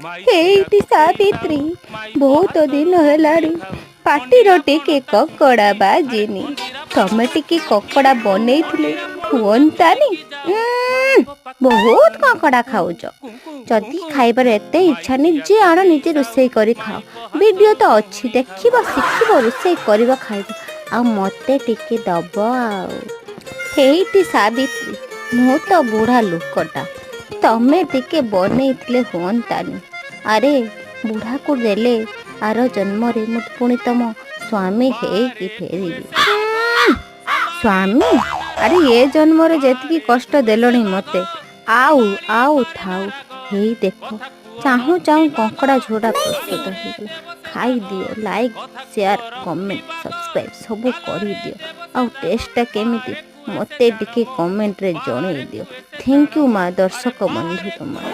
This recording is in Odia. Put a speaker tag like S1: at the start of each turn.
S1: ହେଇଟି ସାବିତ୍ରୀ, ବହୁତ ଦିନ ହେଲାଣି ପାଟିର ଟିକେ କକଡ଼ା ବାଜିନି। ତମେ ଟିକେ କକଡ଼ା ବନେଇଥିଲେ ହୁଅନ୍ତାନି। ବହୁତ କଙ୍କଡ଼ା ଖାଉଛ। ଯଦି ଖାଇବାର ଏତେ ଇଚ୍ଛା, ନିଜେ ଆଣ, ନିଜେ ରୋଷେଇ କରି ଖାଅ। ଭିଡ଼ିଓ ତ ଅଛି, ଦେଖିବ, ଶିଖିବ, ରୋଷେଇ କରିବ, ଖାଇବ। ଆଉ ମୋତେ ଟିକେ ଦବ ଆଉ। ହେଇଟି ସାବିତ୍ରୀ, ମୁଁ ତ ବୁଢ଼ା ଲୋକଟା, ତମେ ଟିକେ ବନେଇଥିଲେ ହୁଅନ୍ତାନି। ଆରେ ବୁଢ଼ାକୁ ଦେଲେ ଆର ଜନ୍ମରେ ମୁଁ ପୁଣି ତମ ସ୍ୱାମୀ ହେଇକି ଫେରିବି। ସ୍ୱାମୀ? ଆରେ ଏ ଜନ୍ମରେ ଯେତିକି କଷ୍ଟ ଦେଲଣି ମୋତେ, ଆଉ ଆଉ ଥାଉ। ହେଇ ଦେଖ, ଚାହୁଁ ଚାହୁଁ କଙ୍କଡ଼ା ଝୋଳଟା ପ୍ରସ୍ତୁତ ହେଇଗଲା। ଖାଇଦିଅ। ଲାଇକ୍, ସେୟାର, କମେଣ୍ଟ, ସବସ୍କ୍ରାଇବ୍ ସବୁ କରିଦିଅ। ଆଉ ଟେଷ୍ଟଟା କେମିତି ମୋତେ ଟିକେ କମେଣ୍ଟରେ ଜଣେଇ ଦିଅ। ଥ୍ୟାଙ୍କ ୟୁ ମା ଦର୍ଶକ ବନ୍ଧୁ ତମର।